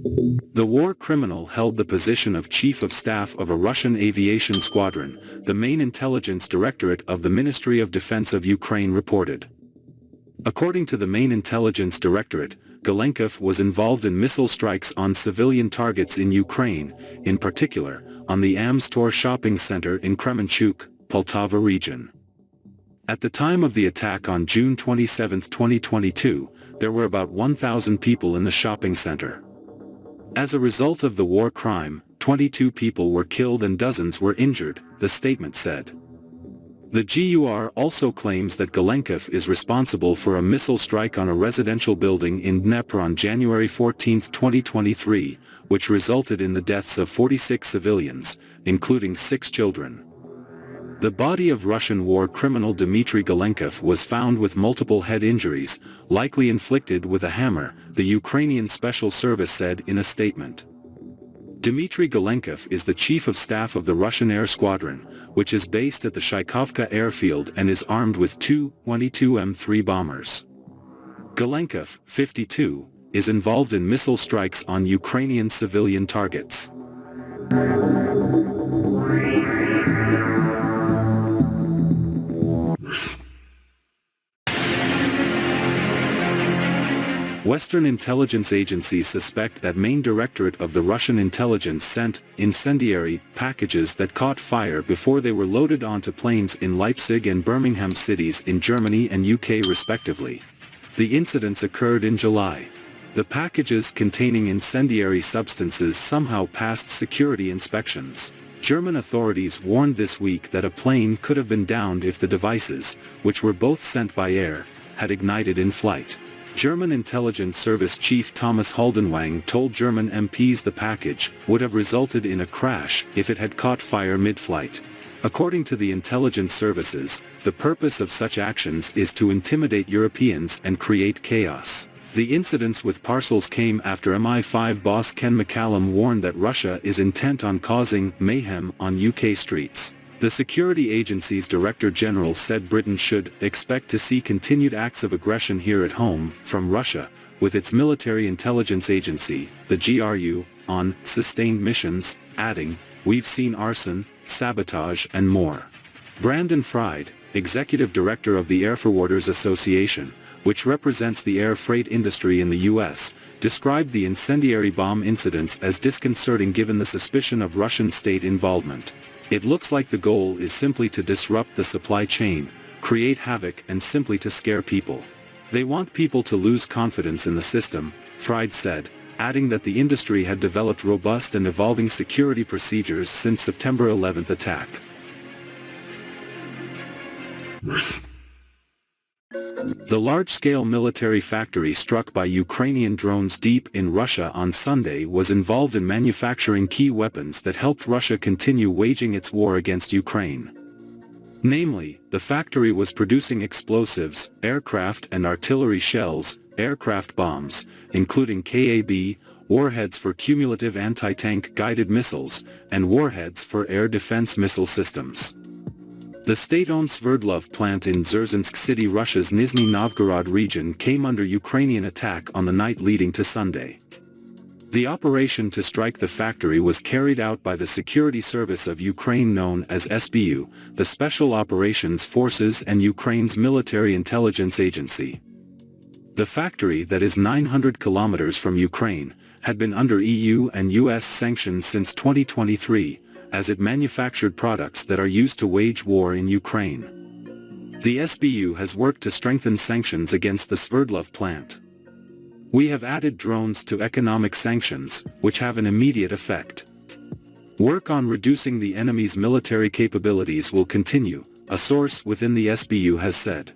The war criminal held the position of Chief of Staff of a Russian aviation squadron, the main intelligence directorate of the Ministry of Defense of Ukraine reported. According to the main intelligence directorate, Galenkov was involved in missile strikes on civilian targets in Ukraine, in particular, on the Amstor shopping center in Kremenchug, Poltava region. At the time of the attack on June 27, 2022, there were about 1,000 people in the shopping center. As a result of the war crime, 22 people were killed and dozens were injured, the statement said. The GUR also claims that Galenkov is responsible for a missile strike on a residential building in Dnepr on January 14, 2023, which resulted in the deaths of 46 civilians, including 6 children. The body of Russian war criminal Dmitry Galenkov was found with multiple head injuries, likely inflicted with a hammer, the Ukrainian Special Service said in a statement. Dmitry Galenkov is the Chief of Staff of the Russian Air Squadron, which is based at the Shaikovka airfield and is armed with Tu-22M3 bombers. Galenkov, 52, is involved in missile strikes on Ukrainian civilian targets. Western intelligence agencies suspect that main directorate of the Russian intelligence sent incendiary packages that caught fire before they were loaded onto planes in Leipzig and Birmingham cities in Germany and UK respectively. The incidents occurred in July. The packages containing incendiary substances somehow passed security inspections. German authorities warned this week that a plane could have been downed if the devices, which were both sent by air, had ignited in flight. German intelligence service chief Thomas Haldenwang told German MPs the package would have resulted in a crash if it had caught fire mid-flight. According to the intelligence services, the purpose of such actions is to intimidate Europeans and create chaos. The incidents with parcels came after MI5 boss Ken McCallum warned that Russia is intent on causing mayhem on UK streets. The security agency's Director General said Britain should expect to see continued acts of aggression here at home from Russia, with its military intelligence agency, the GRU, on sustained missions, adding, "We've seen arson, sabotage and more." Brandon Fried, Executive Director of the Air Forwarders Association, which represents the air freight industry in the US, described the incendiary bomb incidents as disconcerting given the suspicion of Russian state involvement. "It looks like the goal is simply to disrupt the supply chain, create havoc and simply to scare people. They want people to lose confidence in the system," Fried said, adding that the industry had developed robust and evolving security procedures since September 11 attack. The large-scale military factory struck by Ukrainian drones deep in Russia on Sunday was involved in manufacturing key weapons that helped Russia continue waging its war against Ukraine. Namely, the factory was producing explosives, aircraft and artillery shells, aircraft bombs, including KAB, warheads for cumulative anti-tank guided missiles, and warheads for air defense missile systems. The state-owned Sverdlov plant in Dzerzhinsk city, Russia's Nizhny Novgorod region, came under Ukrainian attack on the night leading to Sunday. The operation to strike the factory was carried out by the security service of Ukraine known as SBU, the Special Operations Forces and Ukraine's military intelligence agency. The factory, that is 900 kilometers from Ukraine, had been under EU and US sanctions since 2023, as it manufactured products that are used to wage war in Ukraine. The SBU has worked to strengthen sanctions against the Sverdlov plant. "We have added drones to economic sanctions, which have an immediate effect. Work on reducing the enemy's military capabilities will continue," a source within the SBU has said.